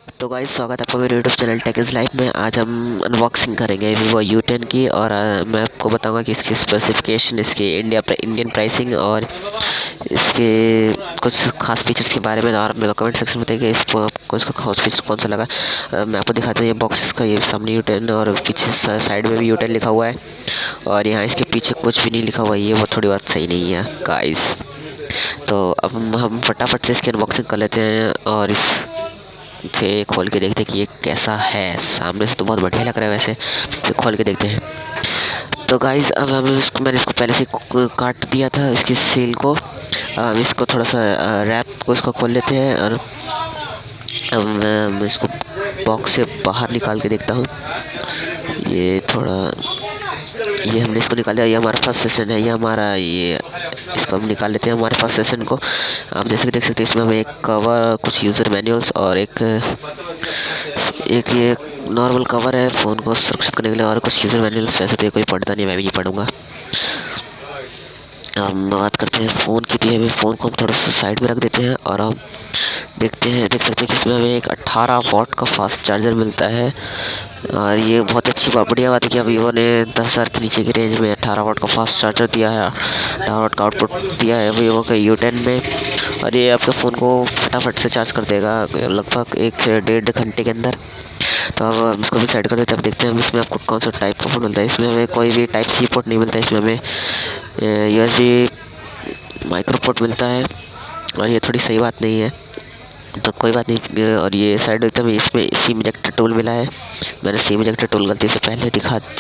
तो गाइस स्वागत है आपका मेरे YouTube channel Tech is Life में। आज हम अनबॉक्सिंग करेंगे Vivo U10 की और मैं आपको बताऊंगा कि इसकी स्पेसिफिकेशन, इसकी इंडियन प्राइसिंग और इसके कुछ खास फीचर्स के बारे में। और मेरे कमेंट सेक्शन में बताइए कि इसको आपको इसका खास फीचर कौन सा लगा। मैं आपको दिखाता हूँ ये बॉक्स इसका, ये सामने U10 और पीछे साइड में भी U10 लिखा हुआ है और यहाँ इसके पीछे कुछ भी नहीं लिखा हुआ है। ये वो थोड़ी बात सही नहीं है गाइस। तो अब हम फटाफट से इसकी अनबॉक्सिंग कर लेते हैं और इस से खोल के देखते हैं कि ये कैसा है। सामने से तो बहुत बढ़िया लग रहा है, वैसे इसे खोल के देखते हैं। तो गाइस अब मैंने इसको पहले से काट दिया था इसकी सील को। हम इसको थोड़ा सा रैप को इसको खोल लेते हैं और अब मैं इसको बॉक्स से बाहर निकाल के देखता हूँ। ये हमने इसको निकाल लिया। ये हमारा फर्स्ट सेशन है, ये हमारा ये इसको हम निकाल लेते हैं हमारे फर्स्ट सेशन को। आप जैसे कि देख सकते हैं इसमें हमें एक कवर, कुछ यूज़र मैनुअल्स और एक ये नॉर्मल कवर है फ़ोन को सुरक्षित करने के लिए, और कुछ यूज़र मैनुअल्स। वैसे तो ये कोई पढ़ता नहीं, मैं भी नहीं पढ़ूंगा। हम बात करते हैं फ़ोन की। तो हमें फ़ोन को हम थोड़ा सा साइड में रख देते हैं और हम देख सकते हैं कि इसमें हमें एक 18 वॉट का फास्ट चार्जर मिलता है। और ये बहुत अच्छी बढ़िया बात है कि अब वीवो ने 10,000 के नीचे की रेंज में 18 वॉट का फास्ट चार्जर दिया है, 18 वॉट का आउटपुट दिया है वीवो के U10 में। और ये आपके फ़ोन को फटाफट से चार्ज कर देगा लगभग 1 से 1.5 घंटे के अंदर। तो अब हम इसको भी साइड कर देते हैं। अब देखते हैं इसमें आपको कौन सा टाइप का फ़ोन मिलता है। इसमें हमें कोई भी टाइप सी पोर्ट नहीं मिलता है, इसमें हमें USB माइक्रो पोर्ट मिलता है और ये थोड़ी सही बात नहीं है, तो कोई बात नहीं। और ये साइड एकदम इसमें सिम इजेक्टर टूल मिला है। मैंने सिम इजेक्टर टूल गलती से पहले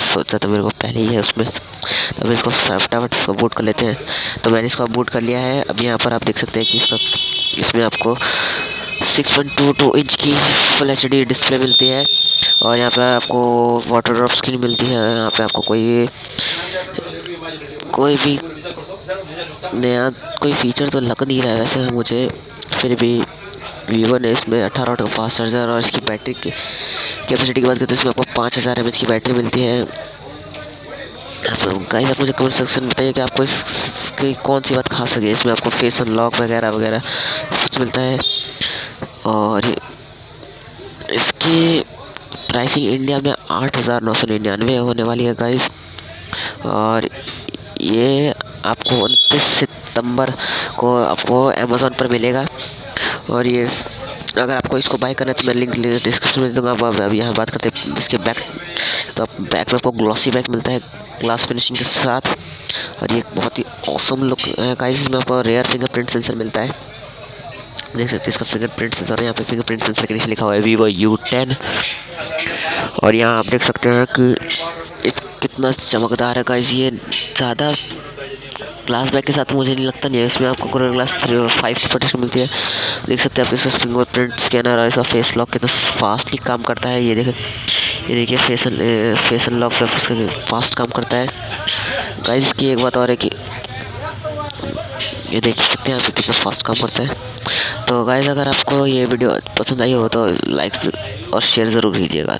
सोचा था, मेरे को पहले ही है उसमें। तो अब इसको फटाफट इसको बूट कर लेते हैं। तो मैंने इसको बूट कर लिया है। अब यहाँ पर आप देख सकते हैं कि इसमें आपको 6.22 इंच की फुल HD डिस्प्ले मिलती है और यहाँ पे आपको वाटर ड्रॉप स्क्रीन मिलती है। यहाँ पे आपको कोई भी नया कोई फीचर तो लग नहीं रहा है वैसे मुझे, फिर भी वीवो ने इसमें 18 वाट का फास्ट चार्जर और इसकी बैटरी की कैपेसिटी की बात करते हैं, इसमें आपको 5000 mAh की बैटरी मिलती है। गाइस आप मुझे कमेंट सेक्शन में बताइए कि आपको इसकी कौन सी बात खास लगी। इसमें आपको फेस अनलॉक वगैरह वगैरह कुछ मिलता है और इसकी प्राइसिंग इंडिया में 8,999 होने वाली है गाइस। और ये आपको 29 सितंबर को आपको अमेज़ॉन पर मिलेगा। और ये अगर आपको इसको बाय करना है तो मैं लिंक डिस्क्रिप्शन में दूंगा। अब यहाँ बात करते हैं इसके बैक। तो आप बैक में आपको ग्लॉसी बैक मिलता है ग्लास फिनिशिंग के साथ और ये बहुत ही ऑसम लुक है गाइस। इसमें आपको रेयर फिंगरप्रिंट सेंसर मिलता है, देख सकते हैं इसका फिंगरप्रिंट सेंसर। यहाँ पे फिंगरप्रिंट सेंसर के नीचे लिखा हुआ है Vivo U10 और यहाँ आप देख सकते हैं कि कितना चमकदार है गाइस। ये ज़्यादा ग्लास बैक के साथ मुझे नहीं लगता नहीं है। इसमें आपको कोरोना ग्लास 3 और 5 की प्रोटेक्शन मिलती है। देख सकते हैं आप इसका फिंगरप्रिंट स्कैनर और इसका फेस लॉक कितना फास्टली काम करता है। ये देखिए फेस अनलॉक इसका फास्ट काम करता है गाइस। इसकी एक बात और है कि ये देख सकते हैं आप कितना फास्ट काम करता है। तो गाइस अगर आपको ये वीडियो पसंद आई हो तो लाइक और शेयर ज़रूर कीजिएगा।